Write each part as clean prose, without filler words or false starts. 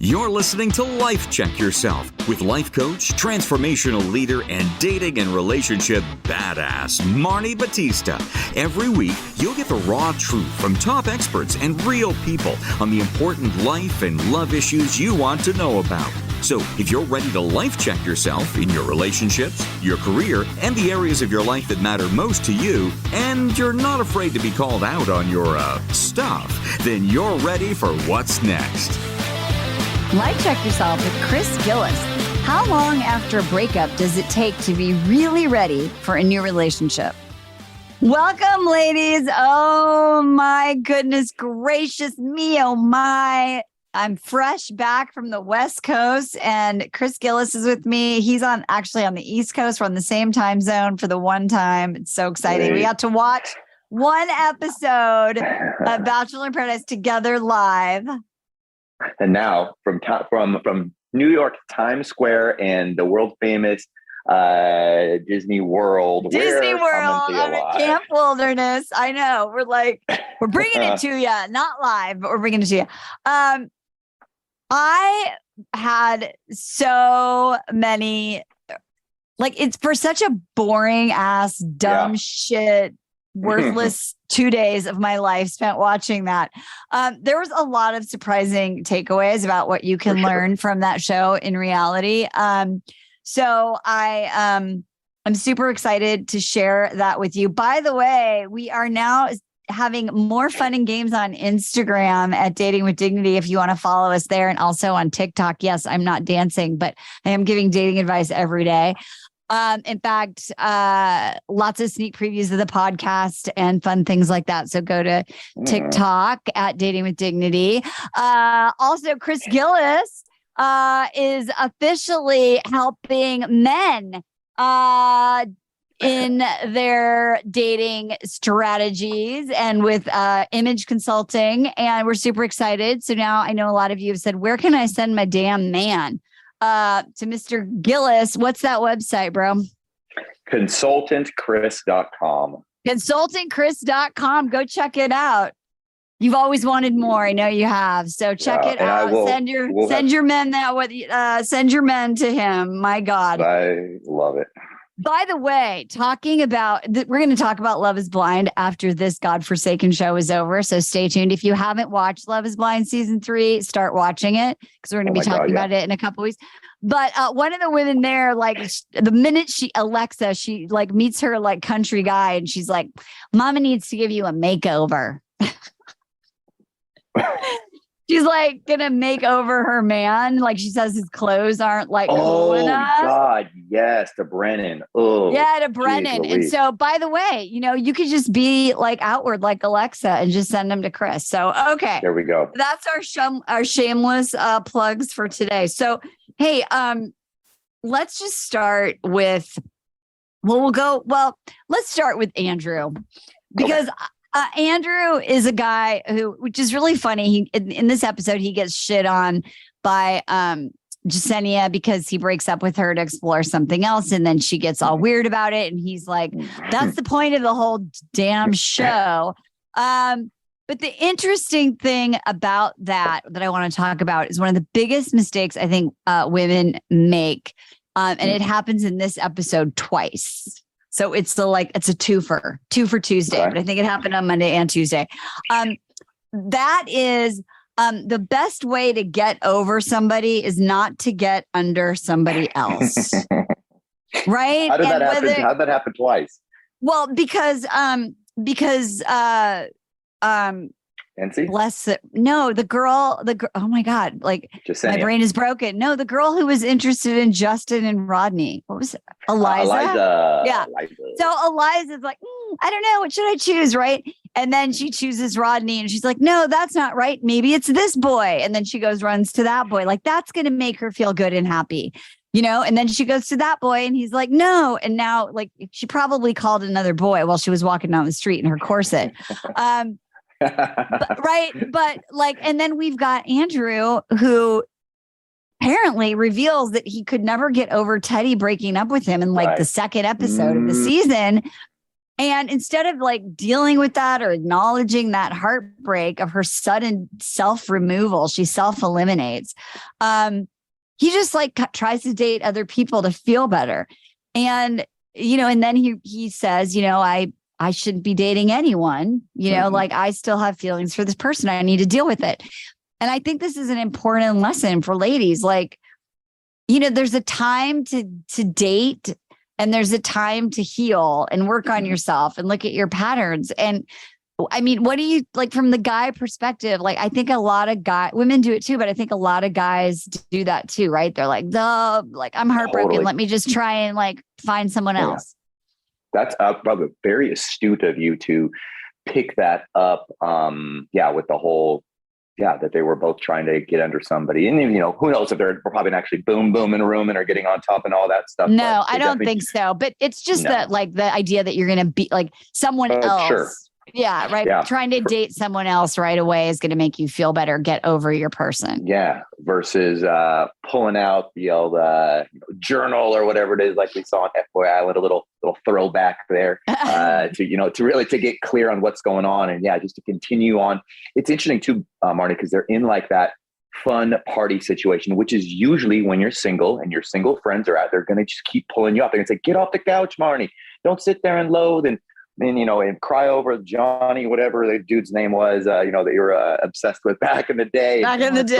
You're listening to Life Check Yourself with life coach, transformational leader, and dating and relationship badass, Marni Batista. Every week, you'll get the raw truth from top experts and real people on the important life and love issues you want to know about. So if you're ready to life check yourself in your relationships, your career, and the areas of your life that matter most to you, and you're not afraid to be called out on your stuff, then you're ready for what's next. Life Check Yourself with Chris Gillis. How long after a breakup does it take to be really ready for a new relationship? Welcome, ladies. Oh, my goodness gracious me. Oh, my. I'm fresh back from the West Coast, and Chris Gillis is with me. He's actually on the East Coast. We're on the same time zone for the one time. It's so exciting. We got to watch one episode of Bachelor in Paradise together live. And now from New York Times Square and the world famous Disney World. I'm at Camp Wilderness. I know. We're bringing it to you, not live, but we're bringing it to you. I had so many, it's for such a boring ass, dumb shit, worthless 2 days of my life spent watching that. There was a lot of surprising takeaways about what you can learn from that show in reality. So I'm super excited to share that with you. By the way, we are now having more fun and games on Instagram at Dating with Dignity if you want to follow us there, and also on TikTok. Yes, I'm not dancing, but I am giving dating advice every day. In fact, lots of sneak previews of the podcast and fun things like that. So go to TikTok at Dating with Dignity. Also, Chris Gillis is officially helping men in their dating strategies and with image consulting. And we're super excited. So now I know a lot of you have said, where can I send my damn man? To Mr. Gillis. What's that website, bro? Consultantchris.com. Consultantchris.com. Go check it out. You've always wanted more. I know you have. So check it out. Send your men send your men to him. My God. I love it. By the way, we're going to talk about Love is Blind after this godforsaken show is over. So stay tuned. If you haven't watched Love is Blind season 3, start watching it because we're going to be talking about it in a couple weeks. But one of the women there, the minute Alexa, she meets her country guy and she's like, Mama needs to give you a makeover. She's gonna make over her man. She says his clothes aren't cool enough. Oh God, yes, to Brennan. Oh yeah, to Brennan. And so, by the way, you could just be outward like Alexa and just send them to Chris. So okay, there we go. That's our shameless plugs for today. So hey, let's just start with. Let's start with Andrew because. Okay. Andrew is a guy which is really funny. In this episode, he gets shit on by Jasenia because he breaks up with her to explore something else. And then she gets all weird about it. And he's like, that's the point of the whole damn show. But the interesting thing about that I want to talk about is one of the biggest mistakes I think women make. And it happens in this episode twice. So it's it's a two for Tuesday, but I think it happened on Monday and Tuesday. That is the best way to get over somebody is not to get under somebody else. Right? How did that happen? How did that happen twice? Well, because Nancy? Bless it. No, the girl, oh my God, my brain is broken. No, the girl who was interested in Justin and Rodney. What was it? Eliza. Yeah. Eliza. So Eliza's like, I don't know. What should I choose? Right. And then she chooses Rodney and she's like, no, that's not right. Maybe it's this boy. And then she runs to that boy. That's going to make her feel good and happy, and then she goes to that boy and he's like, no. And now she probably called another boy while she was walking down the street in her corset. And then we've got Andrew who apparently reveals that he could never get over Teddy breaking up with him in the second episode of the season. And instead of like dealing with that or acknowledging that heartbreak of her sudden self-removal, she self-eliminates. He just like tries to date other people to feel better. And, and then he says, I shouldn't be dating anyone, like I still have feelings for this person. I need to deal with it. And I think this is an important lesson for ladies. Like, there's a time to date and there's a time to heal and work on yourself and look at your patterns. And I mean, what do you like from the guy perspective? Like, I think a lot of women do it too, but I think a lot of guys do that too, right? They're like, I'm heartbroken. Totally. Let me just try and like find someone else. That's probably very astute of you to pick that up. With the whole, that they were both trying to get under somebody. And, who knows if they're probably actually boom in a room and are getting on top and all that stuff. No, I don't think so. But it's just that like the idea that you're going to be like someone else. Sure. Yeah, right. Yeah. Trying to date someone else right away is going to make you feel better, get over your person. Yeah. Versus pulling out the old journal or whatever it is, like we saw on F-Boy Island, a little throwback there to get clear on what's going on. And just to continue on. It's interesting too, Marni, because they're in like that fun party situation, which is usually when you're single and your single friends are out, they're going to just keep pulling you up. They're going to say, get off the couch, Marni. Don't sit there and loathe and cry over Johnny, whatever the dude's name was, that you were obsessed with back in the day. Let's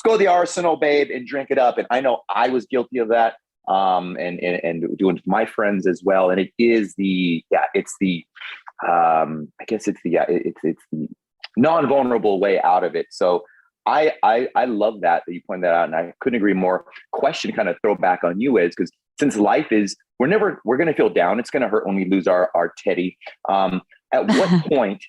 go to the Arsenal, babe, and drink it up. And I know I was guilty of that, and doing my friends as well. And it is it's the non-vulnerable way out of it. So I love that you pointed that out, and I couldn't agree more. Question kind of throw back on you is because since life is, we're going to feel down. It's going to hurt when we lose our teddy. At what point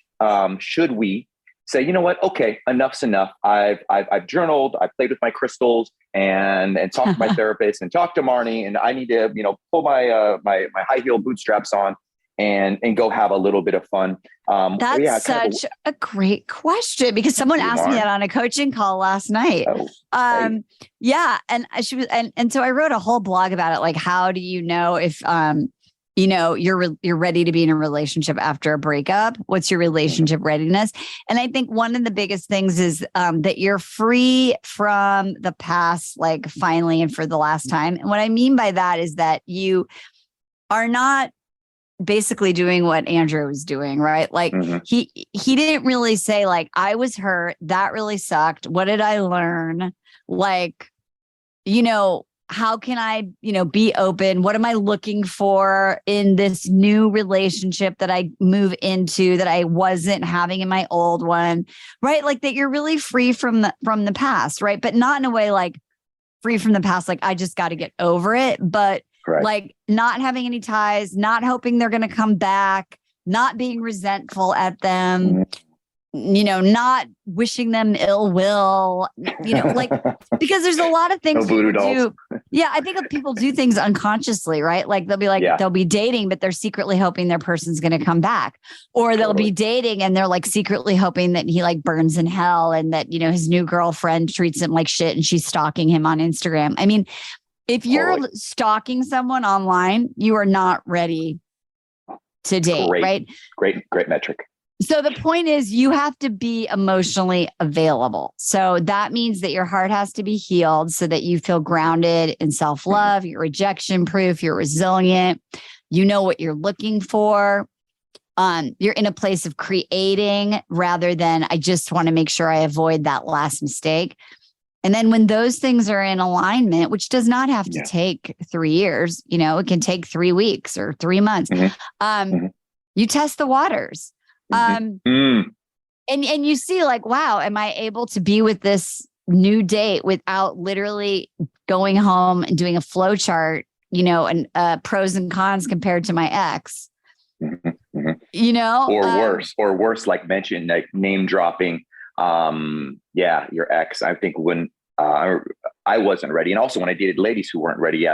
should we say, you know what? Okay, enough's enough. I've journaled. I've played with my crystals and talked to my therapist and talked to Marni, and I need to pull my my high heel bootstraps on and go have a little bit of fun. That's such a great question because someone asked me that on a coaching call last night. Yeah. And she was, and so I wrote a whole blog about it. Like, how do you know if, you're ready to be in a relationship after a breakup? What's your relationship readiness? And I think one of the biggest things is that you're free from the past, like finally, and for the last time. And what I mean by that is that you are not basically doing what Andrew was doing, right? Like he didn't really say like, I was hurt. That really sucked. What did I learn? Like, how can I, be open? What am I looking for in this new relationship that I move into that I wasn't having in my old one, right? Like that you're really free from the past, right? But not in a way like free from the past, like I just got to get over it, but correct. Like not having any ties, not hoping they're going to come back, not being resentful at them, not wishing them ill will, like, because there's a lot of things people do. Yeah. I think people do things unconsciously, right? Like they'll be like, they'll be dating, but they're secretly hoping their person's going to come back, or they'll be dating and they're like secretly hoping that he like burns in hell and that, his new girlfriend treats him like shit and she's stalking him on Instagram. I mean, if you're stalking someone online, you are not ready to date, right? Great metric. So the point is you have to be emotionally available. So that means that your heart has to be healed so that you feel grounded in self-love, you're rejection proof, you're resilient, you know what you're looking for. You're in a place of creating rather than I just want to make sure I avoid that last mistake. And then when those things are in alignment, which does not have to take 3 years, it can take 3 weeks or 3 months. You test the waters. And you see like, wow, am I able to be with this new date without literally going home and doing a flow chart, and pros and cons compared to my ex, or worse, like mentioned, like name dropping. Your ex. I think when I I wasn't ready. And also when I dated ladies who weren't ready,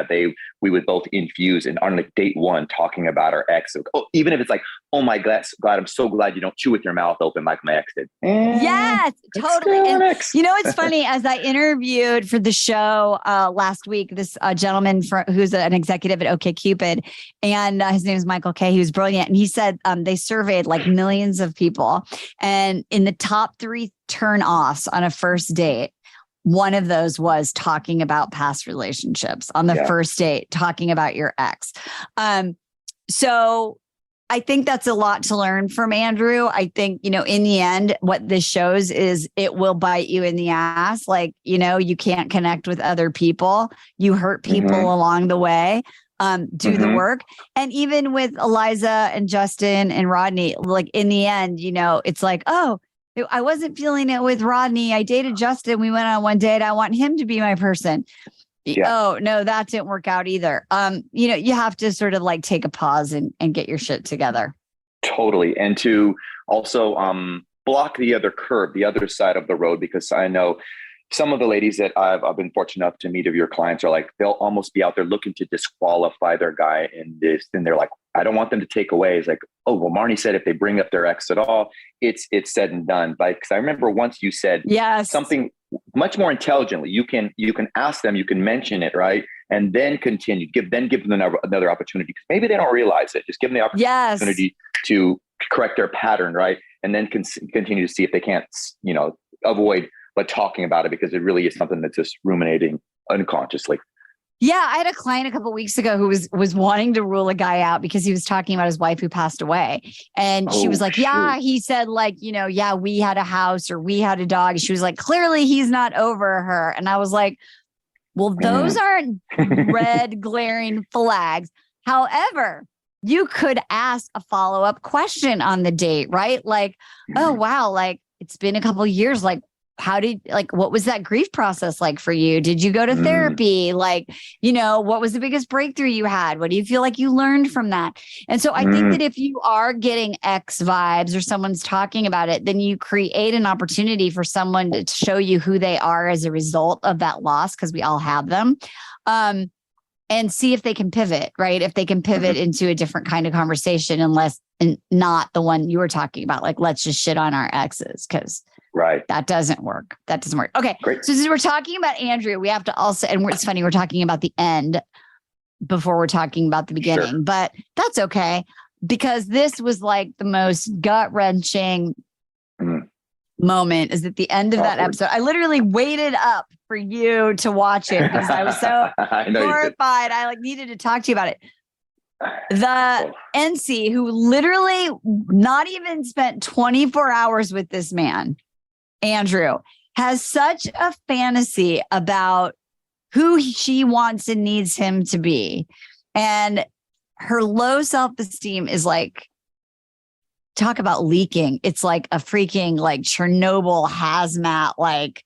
we would both infuse and on like date one talking about our ex. Even if it's like, oh my God, I'm so glad you don't chew with your mouth open like my ex did. Yes, totally. And it's funny, as I interviewed for the show last week, this gentleman who's an executive at OkCupid, and his name is Michael K. He was brilliant. And he said they surveyed like millions of people. And in the top 3 turn-offs on a first date, one of those was talking about past relationships on the first date, talking about your ex. So I think that's a lot to learn from Andrew. I think, in the end, what this shows is it will bite you in the ass. Like, you can't connect with other people. You hurt people along the way. Do the work. And even with Eliza and Justin and Rodney, like in the end, it's like, oh, I wasn't feeling it with Rodney. I dated Justin. We went on one date. I want him to be my person. Yeah. Oh, no, that didn't work out either. You have to sort of like take a pause and get your shit together. Totally. And to also block the other curb, the other side of the road, because I know some of the ladies that I've been fortunate enough to meet of your clients are like, they'll almost be out there looking to disqualify their guy in this. And they're like, I don't want them to take away. It's like, oh, well, Marni said if they bring up their ex at all, it's said and done. But because I remember once you said something much more intelligently. You can ask them, you can mention it, right? And then continue, give them another opportunity, because maybe they don't realize it. Just give them the opportunity to correct their pattern, right? And then continue to see if they can't, avoid but talking about it, because it really is something that's just ruminating unconsciously. Yeah, I had a client a couple of weeks ago who was wanting to rule a guy out because he was talking about his wife who passed away. And she was like, yeah, he said like, we had a house or we had a dog. She was like, clearly he's not over her. And I was like, well, those aren't red glaring flags. However, you could ask a follow-up question on the date, right? Like, oh, wow, like it's been a couple of years. Like, what was that grief process like for you? Did you go to therapy? Like, what was the biggest breakthrough you had? What do you feel like you learned from that? And so I think that if you are getting X vibes or someone's talking about it, then you create an opportunity for someone to show you who they are as a result of that loss, because we all have them. And see if they can pivot, right? If they can pivot into a different kind of conversation and not the one you were talking about, like, let's just shit on our exes, because that doesn't work. Okay. Great. So since we're talking about Andrew, we have to also, and it's funny, we're talking about the end before we're talking about the beginning, but that's okay, because this was like the most gut-wrenching moment is at the end of that episode. I literally waited up for you to watch it because I was so horrified. I needed to talk to you about it. The NC, who literally not even spent 24 hours with this man, Andrew, has such a fantasy about who she wants and needs him to be. And her low self-esteem is like, talk about leaking. It's like a freaking like Chernobyl hazmat. Like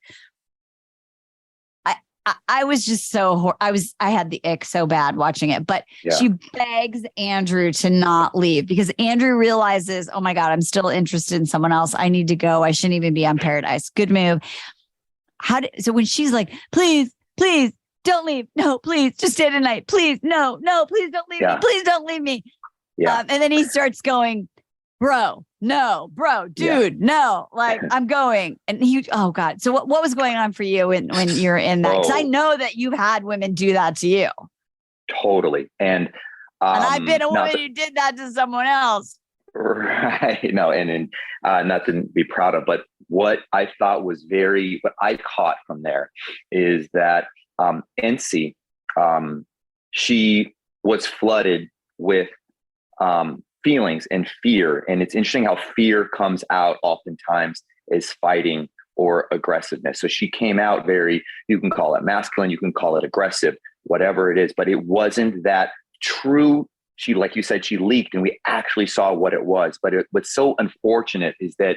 I was just I had the ick so bad watching it, but she begs Andrew to not leave because Andrew realizes, oh my God, I'm still interested in someone else. I need to go. I shouldn't even be on Paradise. Good move. So when she's like, please, don't leave. No, please just stay tonight. Please. No, please don't leave me. Please don't leave me. Yeah. And then he starts going, bro, dude, no, like I'm going. And oh God. So what was going on for you when you're in that? Because I know that you've had women do that to you. Totally. And I've been a woman who did that to someone else. Right. No, and nothing to be proud of. But what I thought was what I caught from there is that NC, she was flooded with feelings and fear. And it's interesting how fear comes out oftentimes as fighting or aggressiveness. So she came out you can call it masculine, you can call it aggressive, whatever it is, but it wasn't that true. She, like you said, she leaked and we actually saw what it was. But what's so unfortunate is that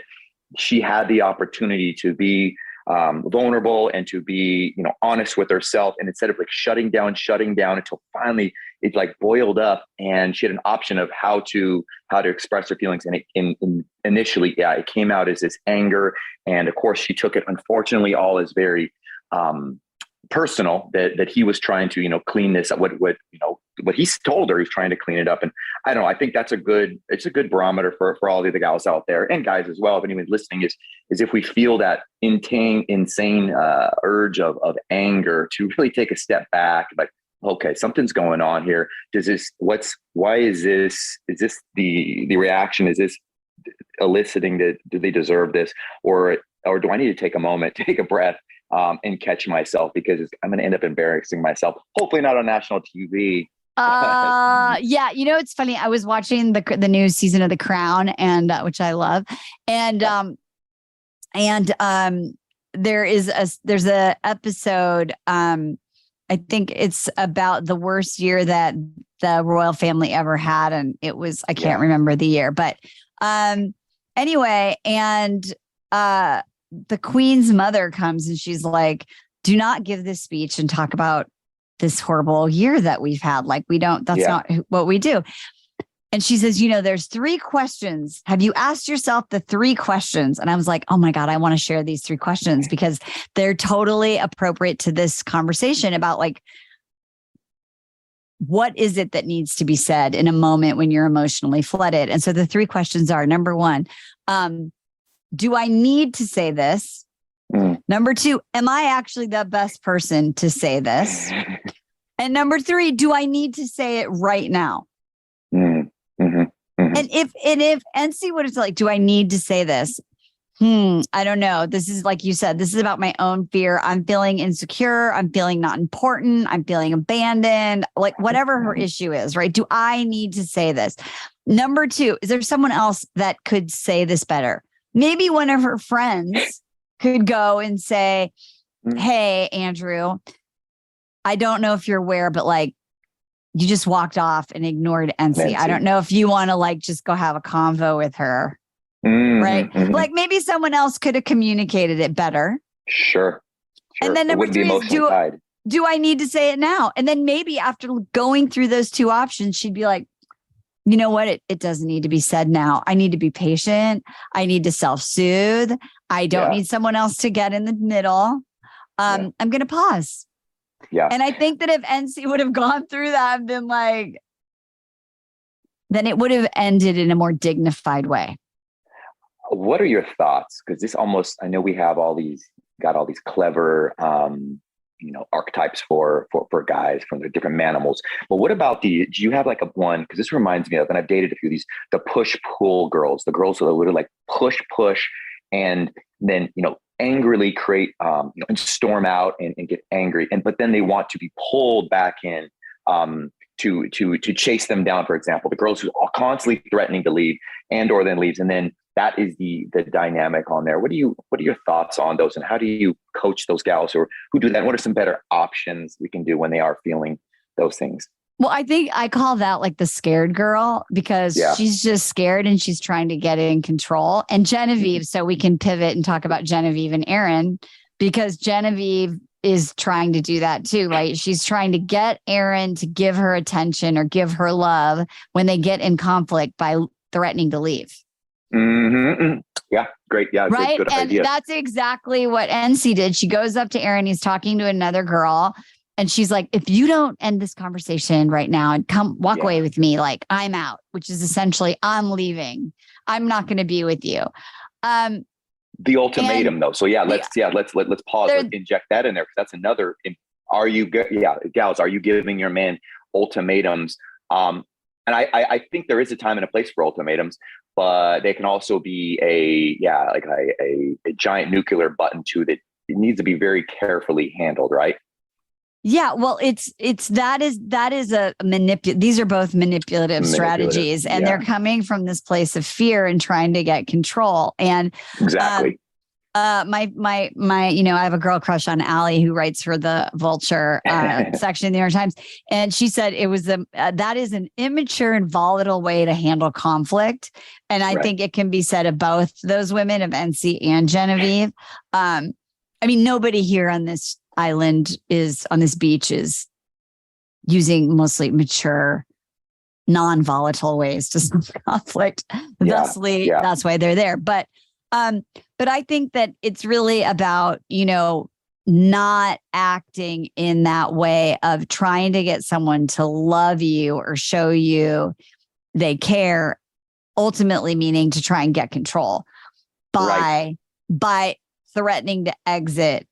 she had the opportunity to be vulnerable and to be, honest with herself. And instead of like shutting down until finally it like boiled up and she had an option of how to express her feelings. And initially, it came out as this anger. And of course she took it, unfortunately, all as very personal that he was trying to, clean this up. What he's told her, he's trying to clean it up. And I don't know, I think it's a good barometer for all the other gals out there and guys as well. If anyone's listening is if we feel that insane urge of anger, to really take a step back, like, okay, something's going on here. Why is this the reaction? Is this eliciting that? Do they deserve this? Or do I need to take a moment, take a breath, and catch myself, because I'm going to end up embarrassing myself. Hopefully not on national TV. Yeah. It's funny. I was watching the new season of The Crown, and which I love. And there's a episode, I think it's about the worst year that the royal family ever had. And it was, I can't remember the year, but anyway, and the Queen's mother comes and she's like, do not give this speech and talk about this horrible year that we've had. Like, that's not what we do. And she says, there's 3 questions. Have you asked yourself the 3 questions? And I was like, oh my God, I want to share these 3 questions because they're totally appropriate to this conversation about, like, what is it that needs to be said in a moment when you're emotionally flooded? And so the 3 questions are, number 1, do I need to say this? Number 2, am I actually the best person to say this? And number 3, do I need to say it right now? And if NC would have like, do I need to say this? I don't know. This is, like you said, this is about my own fear. I'm feeling insecure. I'm feeling not important. I'm feeling abandoned, like whatever her issue is, right? Do I need to say this? Number 2, is there someone else that could say this better? Maybe one of her friends could go and say, hey, Andrew, I don't know if you're aware, but like, you just walked off and ignored NC. I don't know if you want to like just go have a convo with her. Right? Like maybe someone else could have communicated it better. Sure. And then number 3 is, do I need to say it now? And then maybe after going through those 2 options, she'd be like, you know what? It doesn't need to be said now. I need to be patient. I need to self-soothe. I don't need someone else to get in the middle. I'm going to pause. Yeah. And I think that if NC would have gone through that and been like, then it would have ended in a more dignified way. What are your thoughts? Because this almost, I know we have all these clever, archetypes for guys from the different manimals. But what about do you have like a one? Because this reminds me of, and I've dated a few of these, the push-pull girls, the girls who are literally like push, and then, angrily create, and storm out and get angry. But then they want to be pulled back in, to chase them down. For example, the girls who are constantly threatening to leave or then leaves. And then that is the dynamic on there. What are your thoughts on those, and how do you coach those gals who do that? What are some better options we can do when they are feeling those things? Well, I think I call that like the scared girl, because she's just scared and she's trying to get in control. And Genevieve, so we can pivot and talk about Genevieve and Aaron, because Genevieve is trying to do that too, right? She's trying to get Aaron to give her attention or give her love when they get in conflict by threatening to leave. Yeah, great. Yeah, right. Good and idea. That's exactly what NC did. She goes up to Aaron. He's talking to another girl. And she's like, if you don't end this conversation right now and walk away with me, like I'm out, which is essentially I'm leaving. I'm not going to be with you. The ultimatum though. So let's pause. Let's inject that in there, because that's another. Gals, are you giving your man ultimatums? And I think there is a time and a place for ultimatums, but they can also be a giant nuclear button too, that it needs to be very carefully handled, right? Yeah, well, that is a these are both manipulative strategies, and they're coming from this place of fear and trying to get control. And exactly. My I have a girl crush on Allie who writes for the Vulture section in the New York Times, and she said it was that is an immature and volatile way to handle conflict, and I think it can be said of both those women, of NC and Genevieve. Nobody here on this island on this beach is using mostly mature, non-volatile ways to solve conflict. Thusly, that's why they're there. But I think that it's really about, not acting in that way of trying to get someone to love you or show you they care, ultimately meaning to try and get control by threatening to exit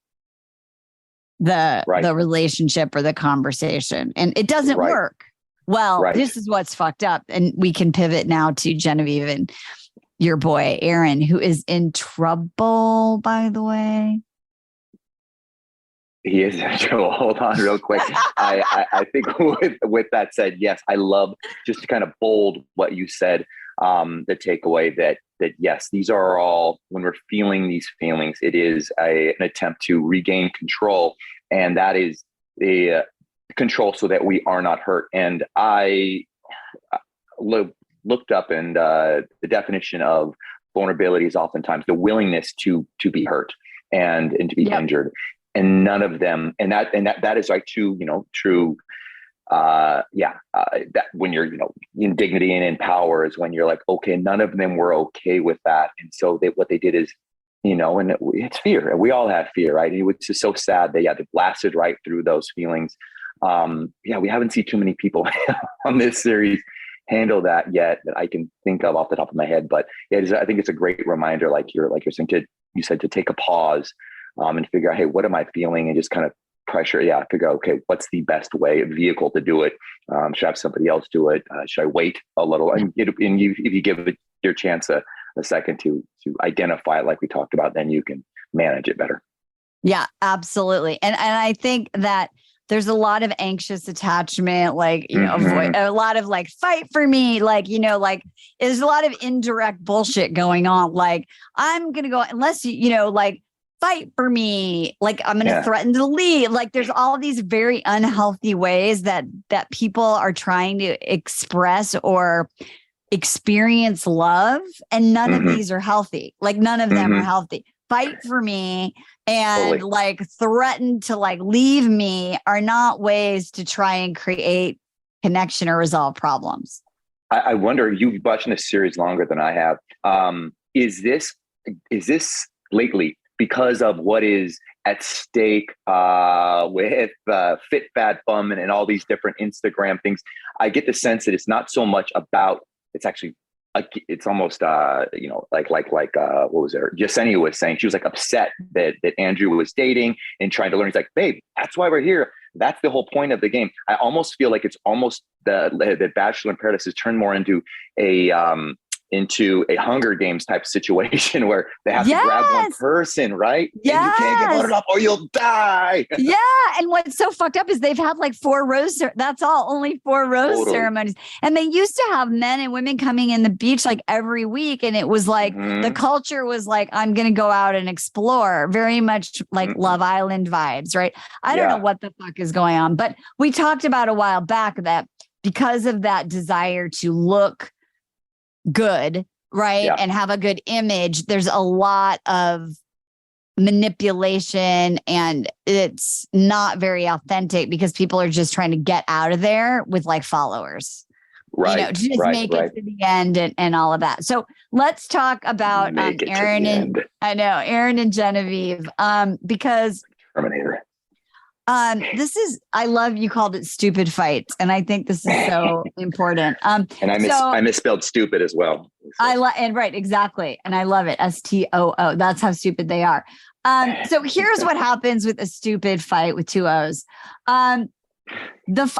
the relationship or the conversation. And it doesn't work. Well, this is what's fucked up. And we can pivot now to Genevieve and your boy, Aaron, who is in trouble, by the way. He is in trouble. Hold on real quick. I think with that said, yes, I love just to kind of bold what you said, the takeaway that yes, these are all, when we're feeling these feelings, it is an attempt to regain control. And that is the control so that we are not hurt. And I looked up, and the definition of vulnerability is oftentimes the willingness to be hurt and to be injured. And none of them, and that is like true, that when you're, in dignity and in power is when you're like, okay, none of them were okay with that. And so what they did is, and it's fear, and we all have fear, right? And it's just so sad that, they blasted right through those feelings. We haven't seen too many people on this series handle that yet that I can think of off the top of my head. But I think it's a great reminder, like you're saying, you said to take a pause, and figure out, hey, what am I feeling? And just kind of pressure, figure out, okay, what's the best vehicle to do it? Should I have somebody else do it? Should I wait a little? And if you give it your chance a second to identify it, like we talked about, then you can manage it better. Yeah, absolutely. And I think that there's a lot of anxious attachment, like, avoid, a lot of like, fight for me. Like, there's a lot of indirect bullshit going on. Like, I'm going to go, unless fight for me. Like, I'm going to threaten to leave. Like, there's all these very unhealthy ways that people are trying to express or experience love. And none of these are healthy. Like, none of them are healthy. Fight for me and like threaten to like leave me are not ways to try and create connection or resolve problems. I wonder, you've watched this series longer than I have. Is this lately, because of what is at stake with Fit Fat Bum and all these different Instagram things, I get the sense that it's not so much about, it's actually, it's almost, what was there? Yesenia was saying, she was like upset that Andrew was dating and trying to learn. He's like, babe, that's why we're here. That's the whole point of the game. I almost feel like it's almost the Bachelor in Paradise has turned more into a Hunger Games type situation where they have to grab one person, right? Yeah. And you can't get voted up or you'll die. Yeah. And what's so fucked up is they've had like 4 rose. That's all, only 4 rose ceremonies. And they used to have men and women coming in the beach like every week. And it was like, the culture was like, I'm going to go out and explore, very much like Love Island vibes, right? I don't know what the fuck is going on, but we talked about a while back that because of that desire to look good, right? And have a good image, there's a lot of manipulation and it's not very authentic because people are just trying to get out of there with like followers, to just make it to the end and all of that. So let's talk about Aaron and Genevieve, because Terminator. I love you called it stupid fights, and I think this is so important. And I misspelled stupid as well. Exactly. And I love it. STOO. That's how stupid they are. So here's what happens with a stupid fight with 2 O's. I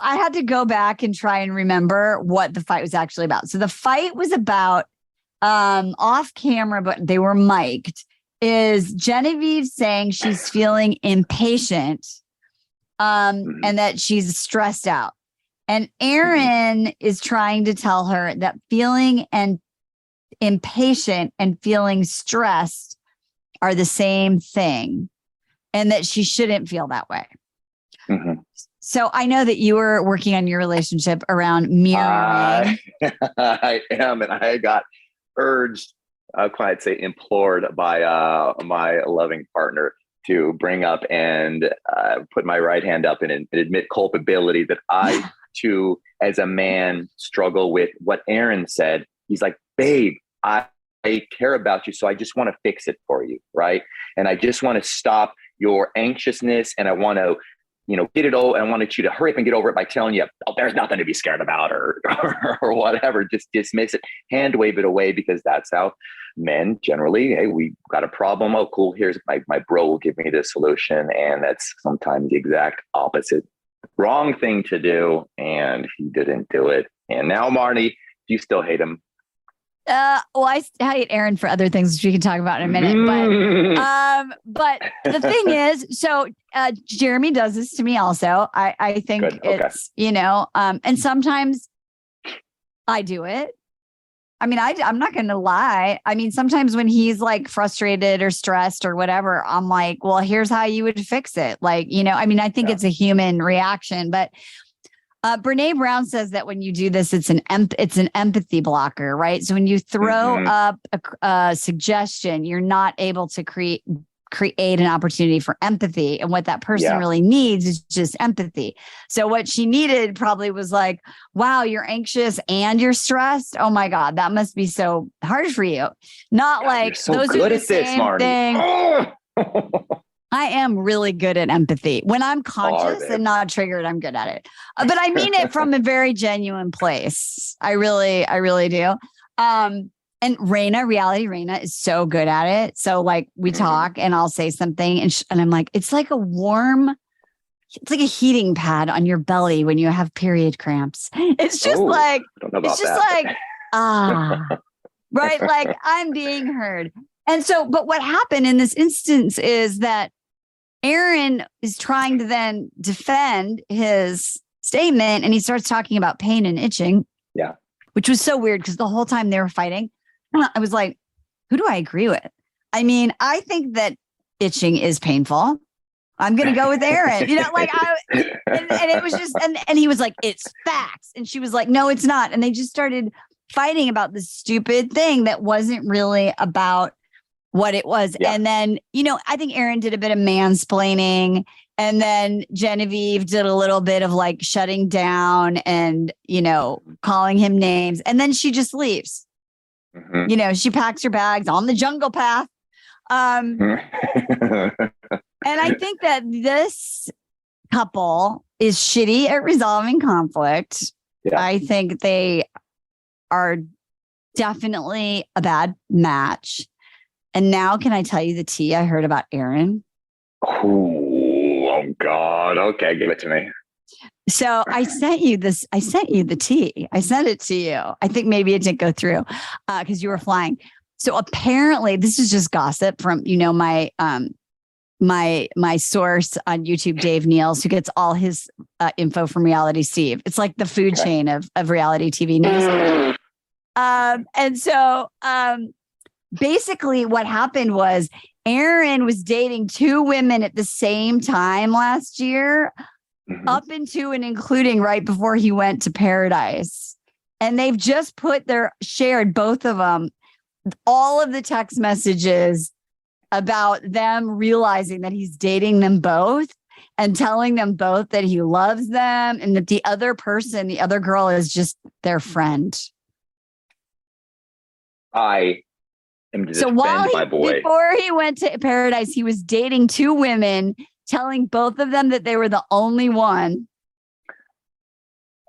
had to go back and try and remember what the fight was actually about. So the fight was about off camera, but they were mic'd, is Genevieve saying she's feeling impatient. And that she's stressed out. And Aaron is trying to tell her that feeling and impatient and feeling stressed are the same thing and that she shouldn't feel that way. So I know that you were working on your relationship around mirroring. I am. And I got urged, I'd say implored by my loving partner to bring up and put my right hand up and admit culpability that I too, as a man, struggle with what Aaron said. He's like, babe, I care about you. So I just want to fix it for you. Right. And I just want to stop, your anxiousness, and I want to, get it over. I wanted you to hurry up and get over it by telling you, oh, there's nothing to be scared about, or or whatever. Just dismiss it, hand wave it away, because that's how men generally, hey, we got a problem. Oh, cool. Here's my bro will give me the solution. And that's sometimes the exact opposite. Wrong thing to do. And he didn't do it. And now, Marni, do you still hate him? Well, I hate Aaron for other things, which we can talk about in a minute. But the thing is, so Jeremy does this to me also. I think it's, and sometimes I do it. I mean, I'm not going to lie. I mean, sometimes when he's like frustrated or stressed or whatever, I'm like, well, here's how you would fix it. Like, I think it's a human reaction, but Brene Brown says that when you do this, it's an empathy blocker, right? So when you throw up a suggestion, you're not able to create an opportunity for empathy. And what that person really needs is just empathy. So what she needed probably was like, wow, you're anxious and you're stressed. Oh my God, that must be so hard for you. Not like so those good are the at this, same Marni. thing. I am really good at empathy. When I'm conscious and not triggered, I'm good at it. But I mean it from a very genuine place. I really do. And Reality Raina is so good at it. So like we talk and I'll say something and I'm like, it's like a heating pad on your belly when you have period cramps. It's just right? Like I'm being heard. And so, but what happened in this instance is that Aaron is trying to then defend his statement and he starts talking about pain and itching. Yeah. Which was so weird because the whole time they were fighting, I was like, who do I agree with? I mean, I think that itching is painful. I'm going to go with Aaron, and it was just, and he was like, it's facts. And she was like, no, it's not. And they just started fighting about this stupid thing that wasn't really about what it was. Yeah. And then, I think Aaron did a bit of mansplaining, and then Genevieve did a little bit of like shutting down and, calling him names. And then she just leaves. She packs her bags on the jungle path. And I think that this couple is shitty at resolving conflict. Yeah. I think they are definitely a bad match. And now, can I tell you the tea I heard about Aaron? Oh God. Okay. Give it to me. So I sent you this. I sent you the tea. I sent it to you. I think maybe it didn't go through because you were flying. So apparently this is just gossip from, my source on YouTube, Dave Niels, who gets all his info from Reality Steve. It's like the food chain of reality TV news. And so basically what happened was Aaron was dating two women at the same time last year, up into and including right before he went to Paradise. And they've just shared both of them, all of the text messages about them realizing that he's dating them both and telling them both that he loves them and that the other girl is just their friend. I am just my boy. Before he went to Paradise, he was dating two women, telling both of them that they were the only one.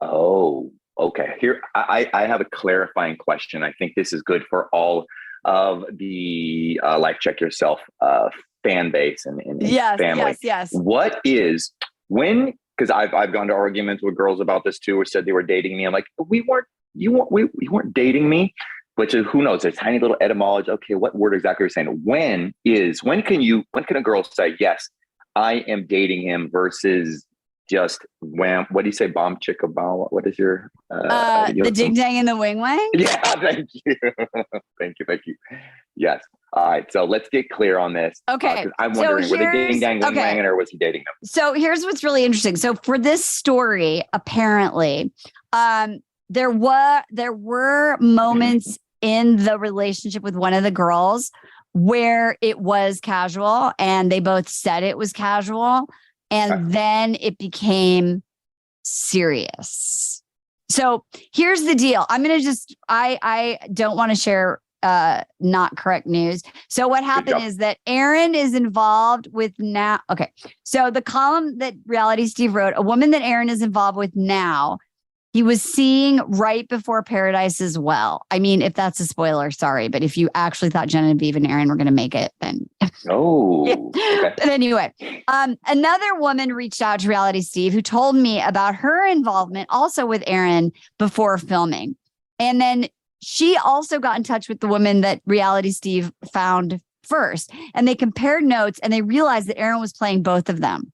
Oh, okay. Here, I have a clarifying question. I think this is good for all of the Life Check Yourself fan base and family. Yes. What is because I've gone to arguments with girls about this too, or said they were dating me. I'm like, you weren't dating me. Which is, who knows, a tiny little etymology. Okay, what word exactly are you saying? When can a girl say, yes, I am dating him versus just wham? What do you say? Bomb chicka bomb? What is your the ding dang and the wing wang? Yeah, thank you. thank you. Yes. All right. So let's get clear on this. Okay. I'm wondering, were they ding dang wing wang, or was he dating them? So here's what's really interesting. So for this story, apparently, there were moments in the relationship with one of the girls where it was casual and they both said it was casual, and then it became serious. So here's the deal. I'm going to I don't want to share not correct news. So what happened is that Aaron is involved with now. Okay. So the column that Reality Steve wrote, a woman that Aaron is involved with now, he was seeing right before Paradise as well. I mean, if that's a spoiler, sorry. But if you actually thought Genevieve and Aaron were going to make it, then. Oh. Okay. But anyway, another woman reached out to Reality Steve who told me about her involvement also with Aaron before filming. And then she also got in touch with the woman that Reality Steve found first. And they compared notes and they realized that Aaron was playing both of them.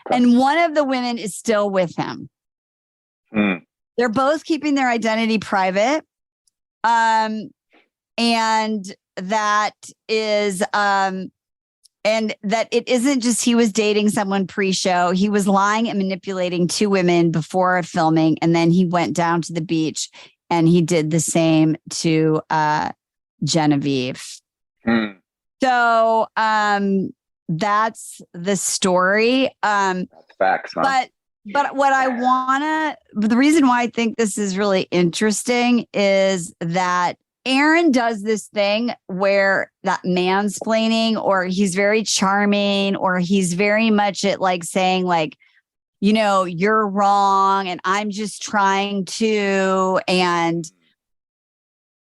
Okay. And one of the women is still with him. They're both keeping their identity private. And that is, and that it isn't just he was dating someone pre-show. He was lying and manipulating two women before filming. And then he went down to the beach and he did the same to Genevieve. So that's the story. That's facts, huh? But what the reason why I think this is really interesting is that Aaron does this thing where that mansplaining, or he's very charming, or he's very much at like saying like, you know, you're wrong and I'm just trying to, and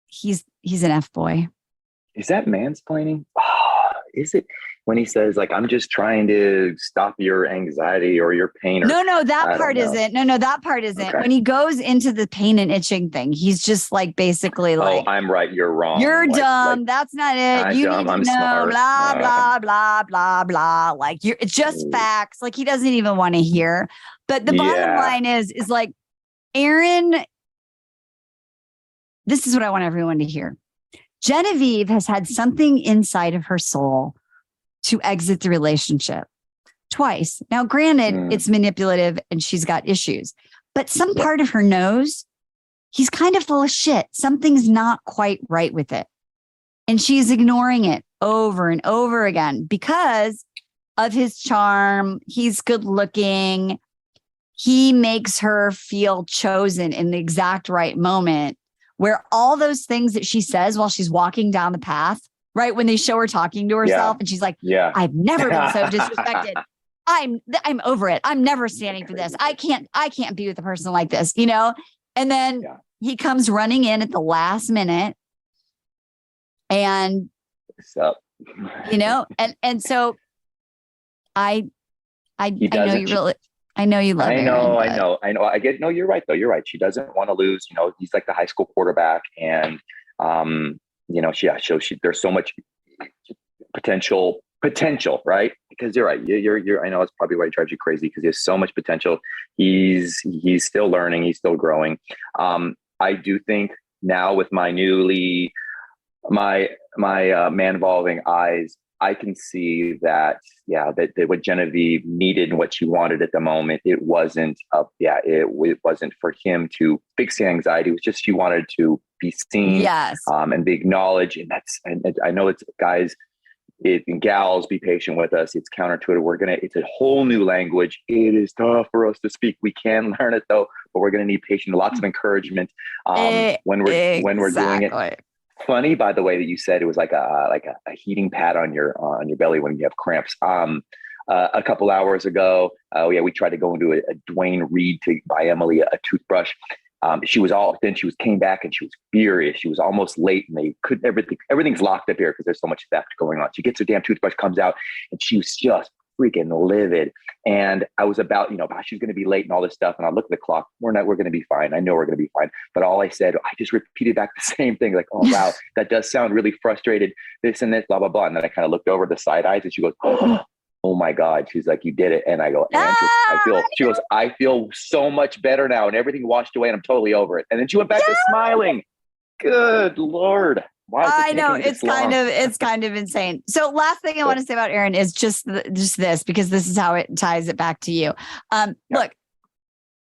he's an F-boy. Is that mansplaining? Oh, is it? When he says like, I'm just trying to stop your anxiety or your pain. No, that part isn't. No, that part isn't. Okay. When he goes into the pain and itching thing, he's just like basically like, I'm right, you're wrong. You're dumb. That's not it. You need to know, smart. Blah, blah, blah, blah, blah. Like it's just facts. Like he doesn't even want to hear. But the bottom line is like Aaron, this is what I want everyone to hear. Genevieve has had something inside of her soul to exit the relationship twice. Now, granted, it's manipulative and she's got issues, but some part of her knows he's kind of full of shit. Something's not quite right with it. And she's ignoring it over and over again because of his charm. He's good looking. He makes her feel chosen in the exact right moment, where all those things that she says while she's walking down the path, right? When they show her talking to herself and she's like, I've never been so disrespected. I'm over it. I'm never standing for this. I can't be with a person like this, you know? And then he comes running in at the last minute and, what's up? You know, and so I know you really, I know you love I know, Aaron, I know. I get, no, you're right though. You're right. She doesn't want to lose, you know, he's like the high school quarterback and, you know, there's so much potential, right? Because you're right. I know it's probably why he drives you crazy because he has so much potential. He's still learning. He's still growing. I do think now with my man-involving eyes, I can see that what Genevieve needed and what she wanted at the moment, it wasn't for him to fix the anxiety. It was just she wanted to be seen, and be acknowledged. And I know it's guys, and gals, be patient with us. It's counterintuitive. It's a whole new language. It is tough for us to speak. We can learn it though, but we're going to need patience, lots of encouragement when we're doing it. Funny, by the way, that you said it was like a heating pad on your belly when you have cramps. A couple hours ago, we tried to go into a Dwayne Reed to buy Emily a toothbrush. She came back and she was furious. She was almost late and they couldn't, everything's locked up here because there's so much theft going on. She gets her damn toothbrush, comes out, and she was just freaking livid. And I was about, she's going to be late and all this stuff. And I look at the clock. We're going to be fine. I know we're going to be fine. But all I said, I just repeated back the same thing. Like, oh, wow, that does sound really frustrated. This and this, blah, blah, blah. And then I kind of looked over the side eyes and she goes, oh my God. She's like, you did it. And I go, I feel so much better now. And everything washed away and I'm totally over it. And then she went back to smiling. Good Lord. I know it's kind of insane. So last thing I want to say about Aaron is just this, because this is how it ties it back to you. Look,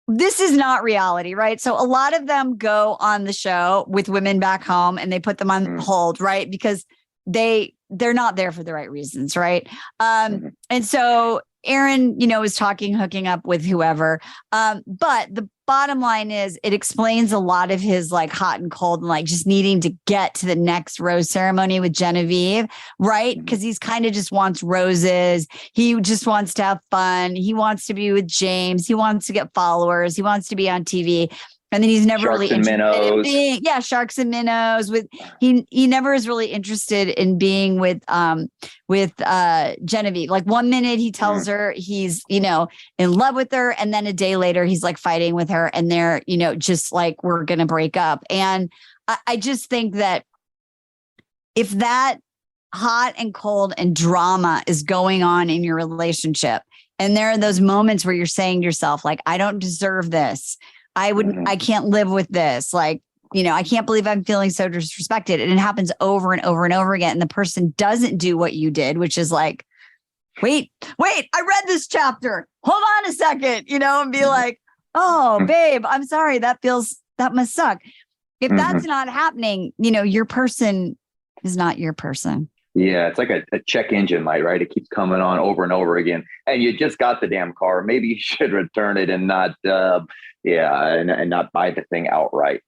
this is not reality, right? So a lot of them go on the show with women back home and they put them on hold, right? Because they're not there for the right reasons, right? And so Aaron, is talking, hooking up with whoever. But the bottom line is it explains a lot of his like hot and cold and like just needing to get to the next rose ceremony with Genevieve, right? Because he's kind of just wants roses. He just wants to have fun. He wants to be with James. He wants to get followers. He wants to be on TV. And then he's never really interested in being, sharks and minnows. He never is really interested in being with Genevieve. Like one minute he tells her he's, in love with her. And then a day later, he's like fighting with her and they're, just like, we're going to break up. And I just think that if that hot and cold and drama is going on in your relationship, and there are those moments where you're saying to yourself, like, I don't deserve this. I can't live with this. Like, I can't believe I'm feeling so disrespected. And it happens over and over and over again. And the person doesn't do what you did, which is like, wait, I read this chapter. Hold on a second, and be like, oh, babe, I'm sorry. That must suck. If that's not happening, your person is not your person. Yeah, it's like a check engine light, right? It keeps coming on over and over again. And you just got the damn car. Maybe you should return it and not, and not buy the thing outright.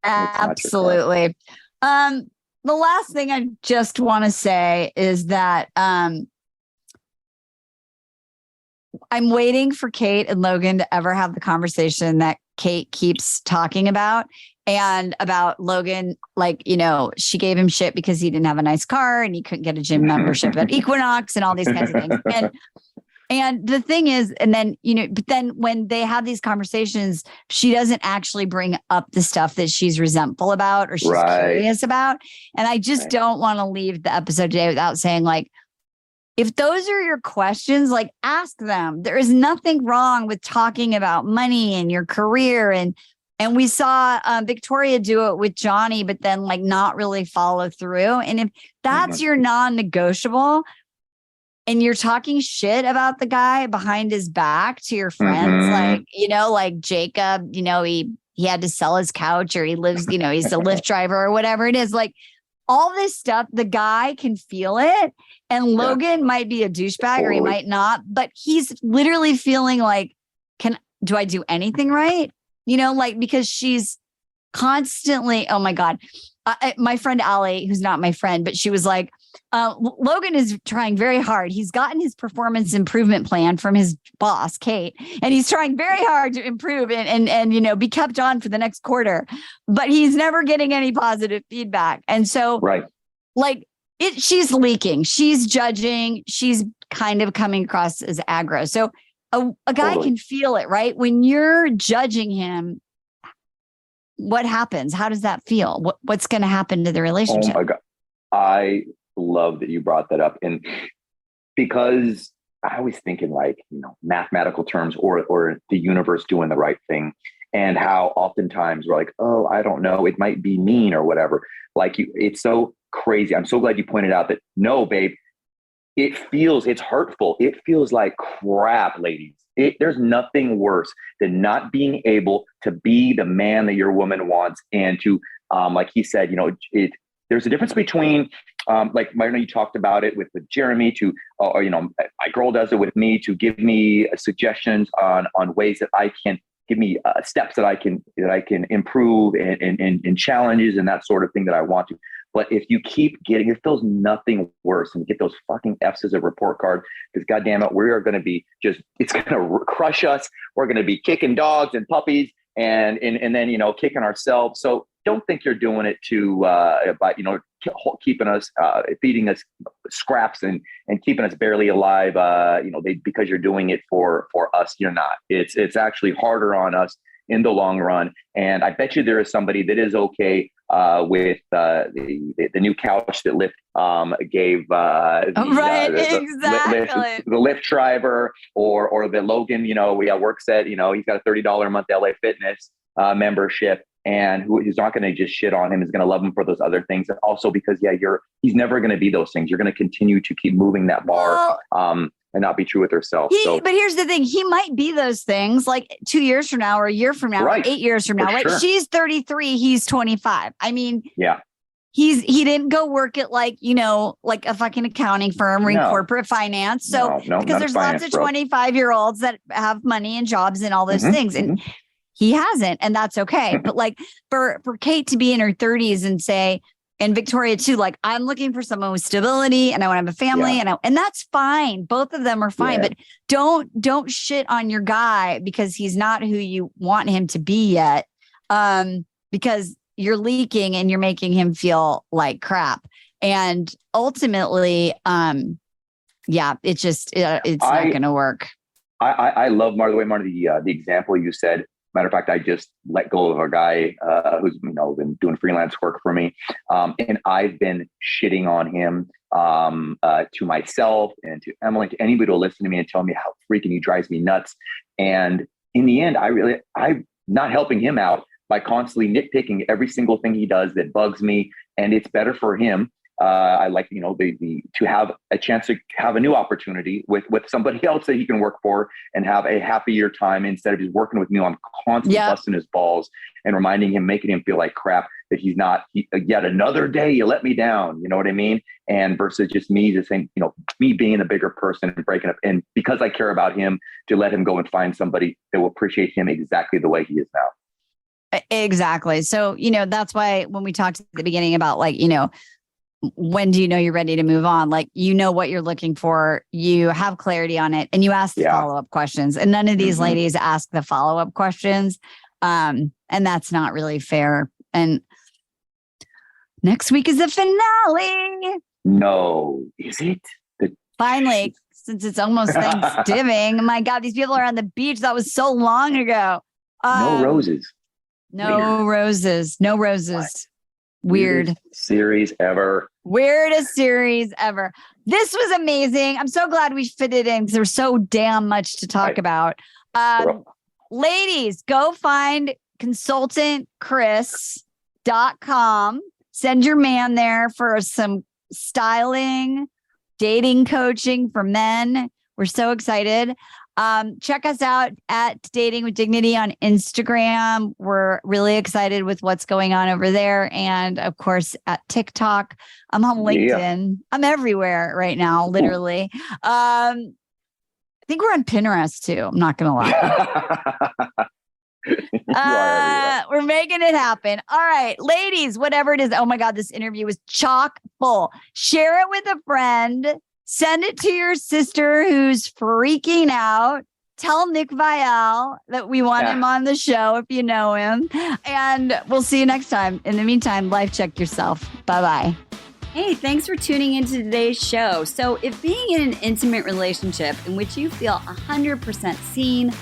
Absolutely. The last thing I just want to say is that I'm waiting for Kate and Logan to ever have the conversation that Kate keeps talking about. And about Logan, like, she gave him shit because he didn't have a nice car and he couldn't get a gym membership at Equinox and all these kinds of things. And the thing is, and then, but then when they have these conversations, she doesn't actually bring up the stuff that she's resentful about or she's curious about. And I just don't want to leave the episode today without saying, like, if those are your questions, like, ask them. There is nothing wrong with talking about money and your career. And we saw Victoria do it with Johnny, but then like not really follow through. And if that's your non-negotiable and you're talking shit about the guy behind his back to your friends, like, like Jacob, he had to sell his couch or he lives, he's a Lyft driver or whatever it is. Like all this stuff, the guy can feel it. And Logan might be a douchebag or he might not, but he's literally feeling like, do I do anything right? Because she's constantly, oh my God, my friend Allie, who's not my friend, but she was like, Logan is trying very hard. He's gotten his performance improvement plan from his boss, Kate, and he's trying very hard to improve and be kept on for the next quarter, but he's never getting any positive feedback. And so she's leaking, she's judging, she's kind of coming across as aggro. So a guy can feel it, right? When you're judging him, what happens? How does that feel? What's going to happen to the relationship? Oh my God. I love that you brought that up. And because I always think in like, mathematical terms or the universe doing the right thing, and how oftentimes we're like, oh, I don't know, it might be mean or whatever. Like it's so crazy. I'm so glad you pointed out that no, babe, it's hurtful. It feels like crap, ladies. There's nothing worse than not being able to be the man that your woman wants. And to, like he said, there's a difference between, like Marni, you talked about it with Jeremy my girl does it with me to give me suggestions on ways that I can give me steps that I can improve and challenges and that sort of thing that I want to. But if you keep getting, it feels nothing worse and you get those fucking F's as a report card, because goddamn it, we are going to be it's going to crush us. We're going to be kicking dogs and puppies and then, kicking ourselves. So don't think you're doing it by keeping us, feeding us scraps and keeping us barely alive. Because you're doing it for us, you're not. It's actually harder on us in the long run. And I bet you there is somebody that is okay with the new couch that Lyft gave exactly the Lyft driver or the Logan, we works at, he's got a $30 a month LA Fitness membership, and who's not going to just shit on him, is going to love him for those other things. And also because he's never going to be those things. You're going to continue to keep moving that bar. And not be true with herself. But here's the thing. He might be those things like 2 years from now or a year from now, or 8 years from now, right? Sure. She's 33. He's 25. I mean, he didn't go work at like a fucking accounting firm or in corporate finance. So because there's lots of 25-year-olds that have money and jobs and all those things, and he hasn't, and that's okay. But like for Kate to be in her 30s and say, and Victoria too, like, I'm looking for someone with stability and I want to have a family and that's fine. Both of them are fine, but don't shit on your guy because he's not who you want him to be yet. Because you're leaking and you're making him feel like crap. And ultimately, it's not going to work. I love, Marni, the way, Marni, the example you said. Matter of fact, I just let go of a guy who's been doing freelance work for me, and I've been shitting on him to myself and to Emily, to anybody who'll listen to me and tell me how freaking he drives me nuts. And in the end, I'm not helping him out by constantly nitpicking every single thing he does that bugs me, and it's better for him. I like, to have a chance to have a new opportunity with somebody else that he can work for and have a happier time instead of just working with me on constantly busting his balls and reminding him, making him feel like crap, that he's not yet another day you let me down. You know what I mean? And versus just me just saying, me being a bigger person and breaking up. And because I care about him, to let him go and find somebody that will appreciate him exactly the way he is now. Exactly. So, that's why when we talked at the beginning about when do you know you're ready to move on? Like, what you're looking for, you have clarity on it, and you ask the follow-up questions. And none of these ladies ask the follow-up questions. And that's not really fair. And next week is the finale. No, is it? Finally, since it's almost Thanksgiving. My God, these people are on the beach. That was so long ago. No roses. No roses. No roses. What? Weird. Series ever. Weirdest series ever. This was amazing. I'm so glad we fit it in because there's so damn much to talk about. Ladies, go find consultantchris.com. Send your man there for some styling, dating coaching for men. We're so excited. Check us out at Dating with Dignity on Instagram. We're really excited with what's going on over there. And of course, at TikTok. I'm on LinkedIn. Yeah. I'm everywhere right now, literally. I think we're on Pinterest too. I'm not going to lie. We're making it happen. All right, ladies, whatever it is. Oh my God, this interview was chock full. Share it with a friend. Send it to your sister who's freaking out. Tell Nick Vial that we want him on the show if you know him. And we'll see you next time. In the meantime, life check yourself. Bye-bye. Hey, thanks for tuning into today's show. So if being in an intimate relationship in which you feel 100% seen,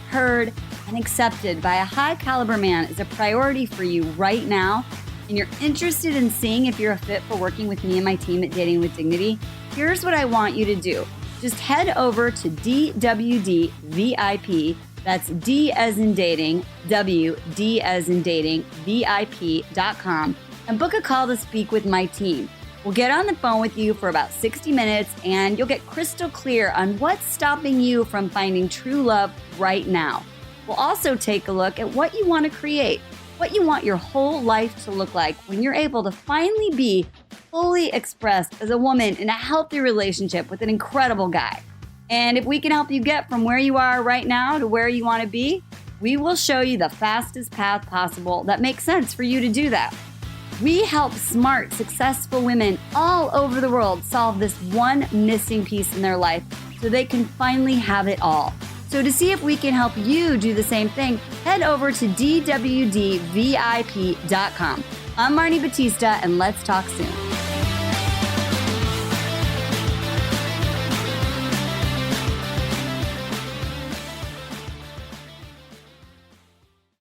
heard, and accepted by a high caliber man is a priority for you right now, and you're interested in seeing if you're a fit for working with me and my team at Dating with Dignity, here's what I want you to do. Just head over to DWD VIP, that's D as in dating, W, D as in dating, VIP.com, and book a call to speak with my team. We'll get on the phone with you for about 60 minutes, and you'll get crystal clear on what's stopping you from finding true love right now. We'll also take a look at what you want to create, what you want your whole life to look like when you're able to finally be fully expressed as a woman in a healthy relationship with an incredible guy. And if we can help you get from where you are right now to where you want to be, we will show you the fastest path possible that makes sense for you to do that. We help smart, successful women all over the world solve this one missing piece in their life so they can finally have it all. So to see if we can help you do the same thing, head over to DWDVIP.com. I'm Marni Batista, and let's talk soon.